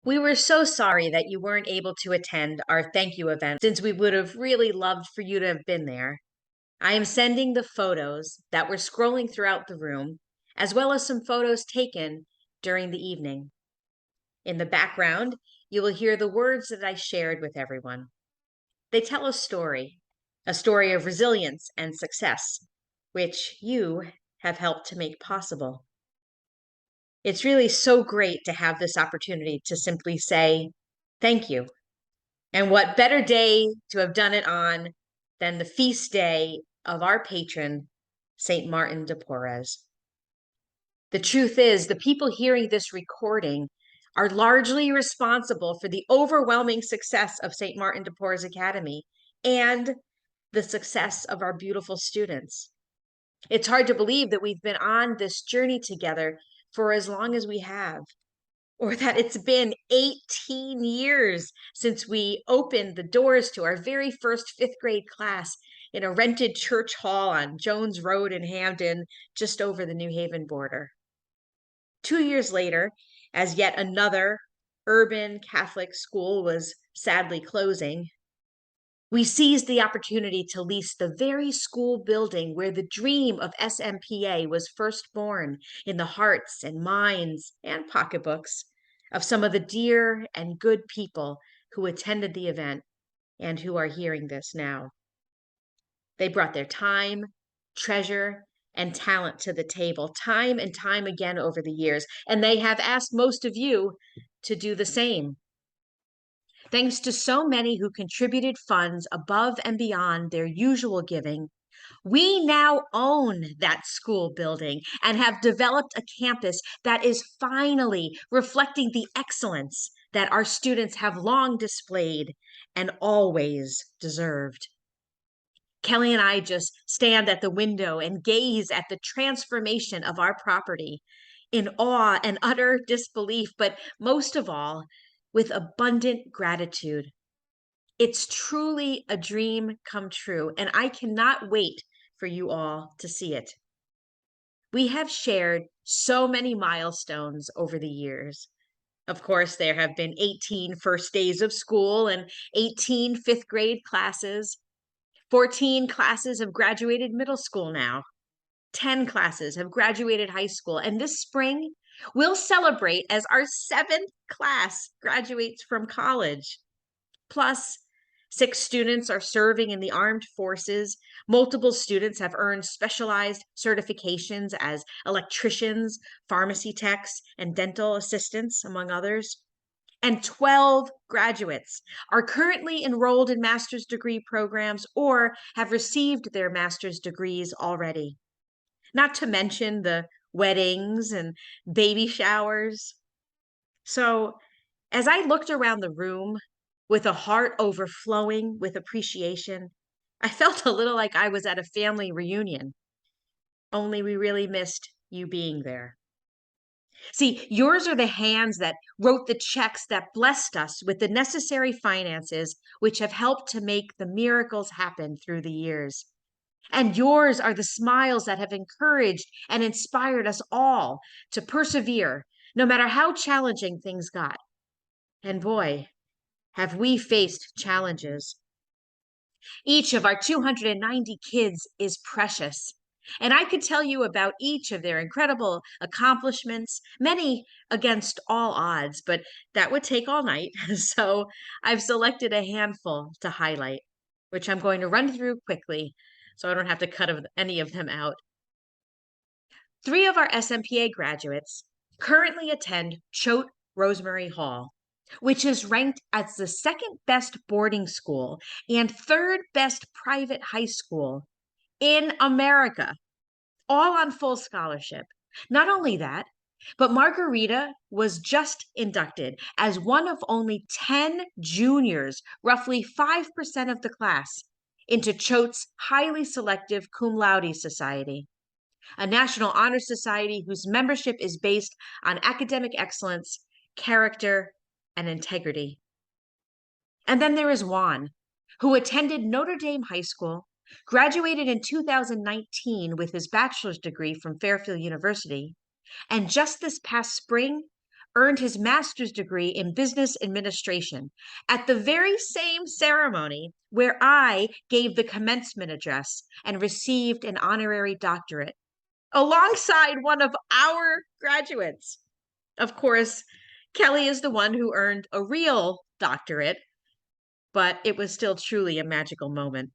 We were so sorry that you weren't able to attend our thank you event since we would have really loved for you to have been there. I am sending the photos that were scrolling throughout the room, as well as some photos taken during the evening. In the background, you will hear the words that I shared with everyone. They tell a story of resilience and success, which you have helped to make possible. It's really so great to have this opportunity to simply say thank you. And what better day to have done it on than the feast day of our patron, St. Martin de Porres. The truth is, the people hearing this recording are largely responsible for the overwhelming success of St. Martin de Porres Academy and the success of our beautiful students. It's hard to believe that we've been on this journey together for as long as we have, or that it's been 18 years since we opened the doors to our very first fifth grade class in a rented church hall on Jones Road in Hamden, just over the New Haven border. 2 years later, as yet another urban Catholic school was sadly closing, we seized the opportunity to lease the very school building where the dream of SMPA was first born in the hearts and minds and pocketbooks of some of the dear and good people who attended the event and who are hearing this now. They brought their time, treasure, and talent to the table time and time again over the years, and they have asked most of you to do the same. Thanks to so many who contributed funds above and beyond their usual giving, we now own that school building and have developed a campus that is finally reflecting the excellence that our students have long displayed and always deserved. Kelly and I just stand at the window and gaze at the transformation of our property in awe and utter disbelief, but most of all, with abundant gratitude. It's truly a dream come true, and I cannot wait for you all to see it. We have shared so many milestones over the years. Of course, there have been 18 first days of school and 18 fifth grade classes. 14 classes have graduated middle school now. 10 classes have graduated high school. And this spring, we'll celebrate as our 7th class graduates from college. Plus, 6 students are serving in the armed forces. Multiple students have earned specialized certifications as electricians, pharmacy techs, and dental assistants, among others. And 12 graduates are currently enrolled in master's degree programs or have received their master's degrees already. Not to mention the weddings and baby showers. So, as I looked around the room with a heart overflowing with appreciation, I felt a little like I was at a family reunion, only we really missed you being there. See, yours are the hands that wrote the checks that blessed us with the necessary finances, which have helped to make the miracles happen through the years. And yours are the smiles that have encouraged and inspired us all to persevere, no matter how challenging things got. And boy, have we faced challenges. Each of our 290 kids is precious. And I could tell you about each of their incredible accomplishments, many against all odds, but that would take all night. So I've selected a handful to highlight, which I'm going to run through quickly so I don't have to cut any of them out. 3 of our SMPA graduates currently attend Choate Rosemary Hall, which is ranked as the 2nd best boarding school and 3rd best private high school in America, all on full scholarship. Not only that, but Margarita was just inducted as one of only 10 juniors, roughly 5% of the class, into Choate's highly selective cum laude society, a National Honor Society whose membership is based on academic excellence, character, and integrity. And then there is Juan, who attended Notre Dame High School, graduated in 2019 with his bachelor's degree from Fairfield University, and just this past spring earned his master's degree in business administration at the very same ceremony where I gave the commencement address and received an honorary doctorate alongside one of our graduates. Of course, Kelly is the one who earned a real doctorate, but it was still truly a magical moment.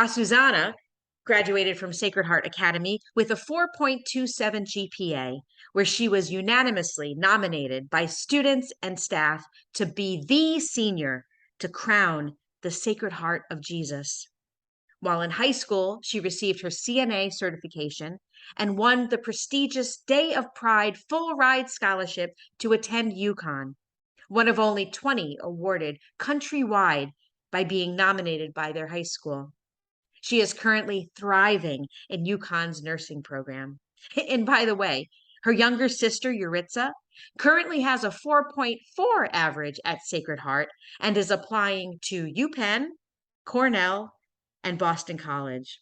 Susanna graduated from Sacred Heart Academy with a 4.27 GPA, where she was unanimously nominated by students and staff to be the senior to crown the Sacred Heart of Jesus. While in high school, she received her CNA certification and won the prestigious Day of Pride full ride scholarship to attend UConn, one of only 20 awarded countrywide by being nominated by their high school. She is currently thriving in UConn's nursing program. And by the way, her younger sister, Yuritsa, currently has a 4.4 average at Sacred Heart and is applying to UPenn, Cornell, and Boston College.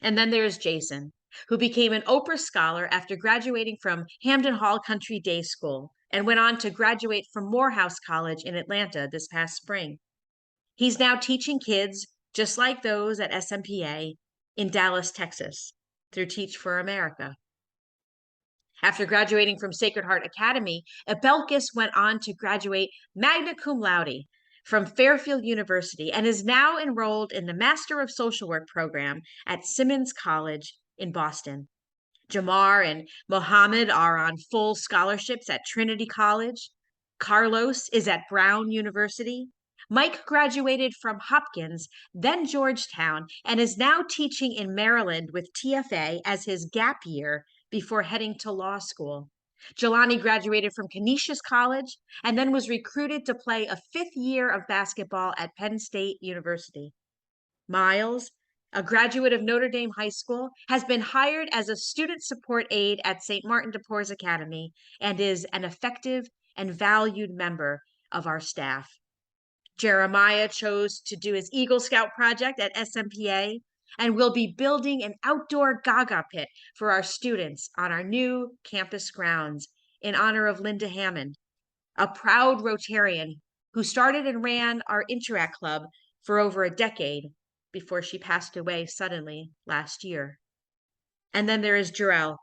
And then there's Jason, who became an Oprah Scholar after graduating from Hamden Hall Country Day School and went on to graduate from Morehouse College in Atlanta this past spring. He's now teaching kids just like those at SMPA in Dallas, Texas, through Teach for America. After graduating from Sacred Heart Academy, Abelkis went on to graduate magna cum laude from Fairfield University and is now enrolled in the Master of Social Work program at Simmons College in Boston. Jamar and Mohammed are on full scholarships at Trinity College. Carlos is at Brown University. Mike graduated from Hopkins, then Georgetown, and is now teaching in Maryland with TFA as his gap year before heading to law school. Jelani graduated from Canisius College and then was recruited to play a 5th year of basketball at Penn State University. Miles, a graduate of Notre Dame High School, has been hired as a student support aide at St. Martin de Porres Academy and is an effective and valued member of our staff. Jeremiah chose to do his Eagle Scout project at SMPA and will be building an outdoor Gaga pit for our students on our new campus grounds in honor of Linda Hammond, a proud Rotarian who started and ran our Interact Club for over a decade before she passed away suddenly last year. And then there is Jarrell,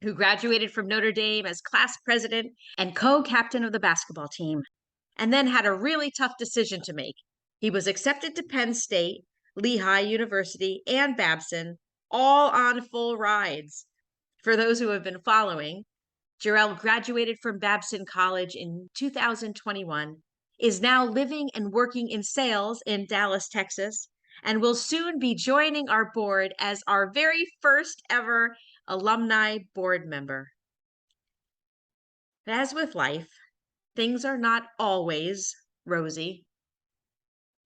who graduated from Notre Dame as class president and co-captain of the basketball team, and then had a really tough decision to make. He was accepted to Penn State, Lehigh University, and Babson, all on full rides. For those who have been following, Jarrell graduated from Babson College in 2021, is now living and working in sales in Dallas, Texas, and will soon be joining our board as our very first ever alumni board member. As with life, things are not always rosy.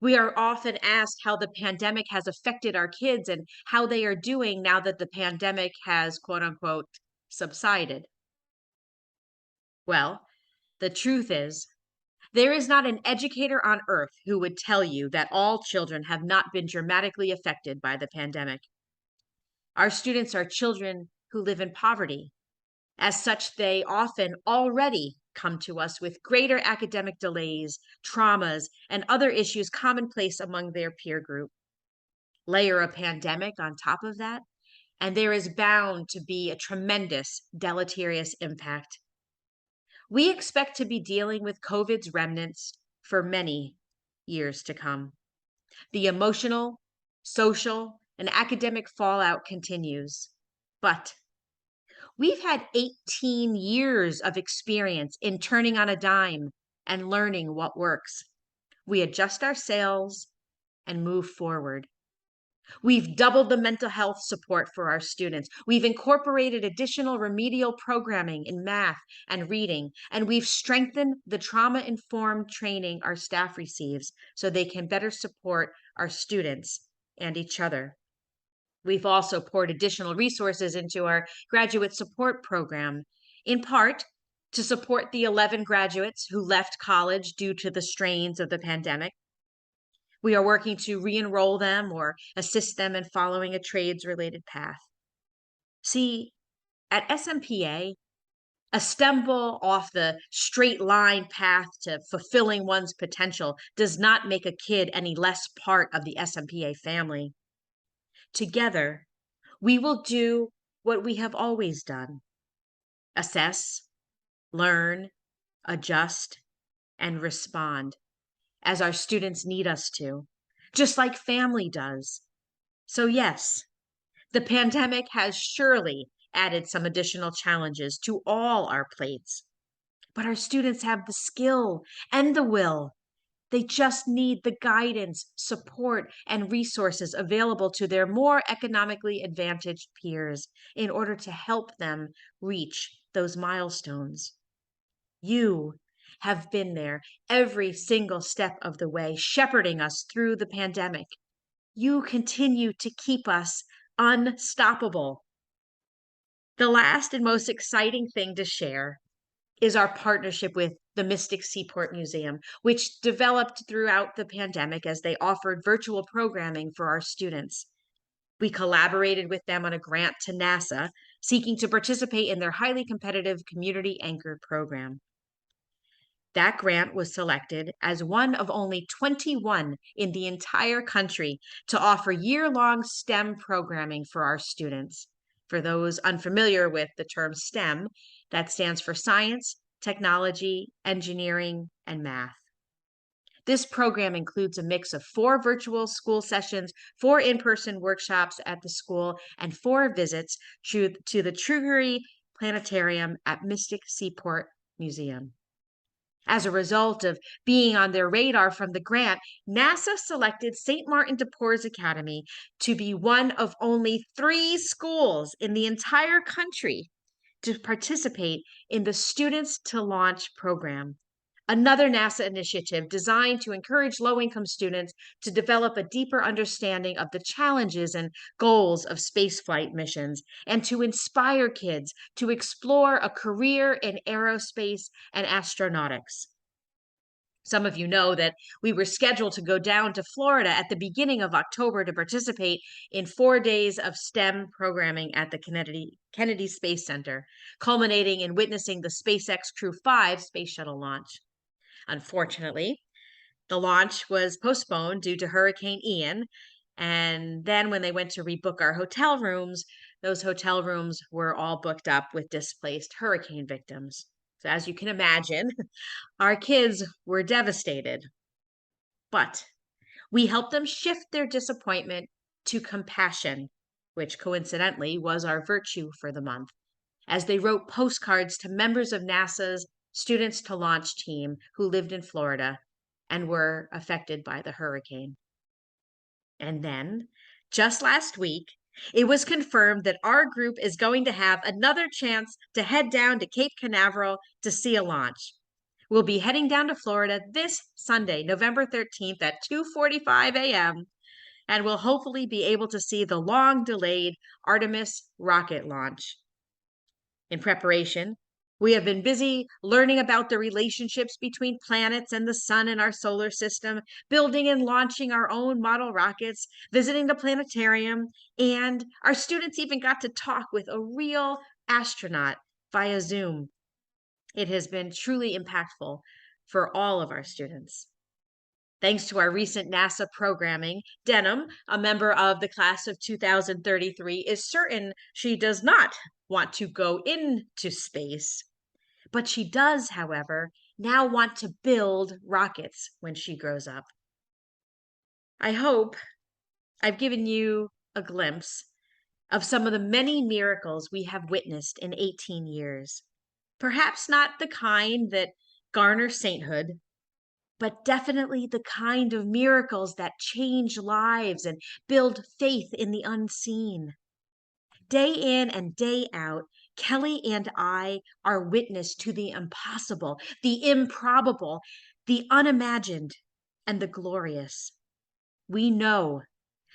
We are often asked how the pandemic has affected our kids and how they are doing now that the pandemic has, quote unquote, subsided. Well, the truth is, there is not an educator on earth who would tell you that all children have not been dramatically affected by the pandemic. Our students are children who live in poverty. As such, they often already come to us with greater academic delays, traumas, and other issues commonplace among their peer group. Layer a pandemic on top of that, and there is bound to be a tremendous deleterious impact. We expect to be dealing with COVID's remnants for many years to come. The emotional, social, and academic fallout continues, but we've had 18 years of experience in turning on a dime and learning what works. We adjust our sails and move forward. We've doubled the mental health support for our students. We've incorporated additional remedial programming in math and reading, and we've strengthened the trauma-informed training our staff receives so they can better support our students and each other. We've also poured additional resources into our graduate support program, in part to support the 11 graduates who left college due to the strains of the pandemic. We are working to re-enroll them or assist them in following a trades-related path. See, at SMPA, A stumble off the straight line path to fulfilling one's potential does not make a kid any less part of the SMPA family. Together, we will do what we have always done: assess, learn, adjust, and respond as our students need us to, just like family does. So, yes, the pandemic has surely added some additional challenges to all our plates, but our students have the skill and the will. They just need the guidance, support, and resources available to their more economically advantaged peers in order to help them reach those milestones. You have been there every single step of the way, shepherding us through the pandemic. You continue to keep us unstoppable. The last and most exciting thing to share is our partnership with the Mystic Seaport Museum, which developed throughout the pandemic as they offered virtual programming for our students. We collaborated with them on a grant to NASA, seeking to participate in their highly competitive community anchor program. That grant was selected as one of only 21 in the entire country to offer year-long STEM programming for our students. For those unfamiliar with the term STEM, that stands for science, technology, engineering, and math. This program includes a mix of 4 virtual school sessions, 4 in-person workshops at the school, and 4 visits to the Trugery Planetarium at Mystic Seaport Museum. As a result of being on their radar from the grant, NASA selected St. Martin de Porres Academy to be one of only 3 schools in the entire country to participate in the Students to Launch program, another NASA initiative designed to encourage low-income students to develop a deeper understanding of the challenges and goals of spaceflight missions and to inspire kids to explore a career in aerospace and astronautics. Some of you know that we were scheduled to go down to Florida at the beginning of October to participate in 4 days of STEM programming at the Kennedy Space Center, culminating in witnessing the SpaceX Crew 5 space shuttle launch. Unfortunately, the launch was postponed due to Hurricane Ian, and then when they went to rebook our hotel rooms, those hotel rooms were all booked up with displaced hurricane victims. So as you can imagine, our kids were devastated, but we helped them shift their disappointment to compassion, which coincidentally was our virtue for the month, as they wrote postcards to members of NASA's Students to Launch team who lived in Florida and were affected by the hurricane. And then, just last week, it was confirmed that our group is going to have another chance to head down to Cape Canaveral to see a launch. We'll be heading down to Florida this Sunday, November 13th at 2:45 a.m., and we'll hopefully be able to see the long-delayed Artemis rocket launch. In preparation, we have been busy learning about the relationships between planets and the sun in our solar system, building and launching our own model rockets, visiting the planetarium, and our students even got to talk with a real astronaut via Zoom. It has been truly impactful for all of our students. Thanks to our recent NASA programming, Denham, a member of the class of 2033, is certain she does not want to go into space. But she does, however, now want to build rockets when she grows up. I hope I've given you a glimpse of some of the many miracles we have witnessed in 18 years. Perhaps not the kind that garner sainthood, but definitely the kind of miracles that change lives and build faith in the unseen. Day in and day out, Kelly and I are witness to the impossible, the improbable, the unimagined, and the glorious. We know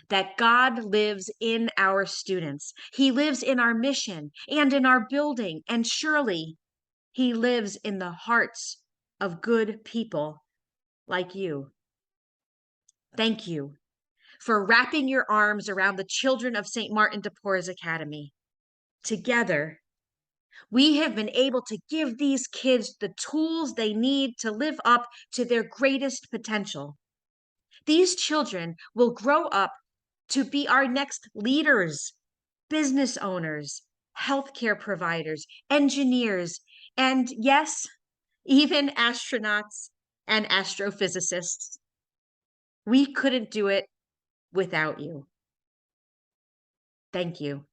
that God lives in our students. He lives in our mission and in our building, and surely He lives in the hearts of good people like you. Thank you for wrapping your arms around the children of St. Martin de Porres Academy. Together, We have been able to give these kids the tools they need to live up to their greatest potential. These children will grow up to be our next leaders, business owners, healthcare providers, engineers, and yes, even astronauts and astrophysicists. We couldn't do it without you. Thank you.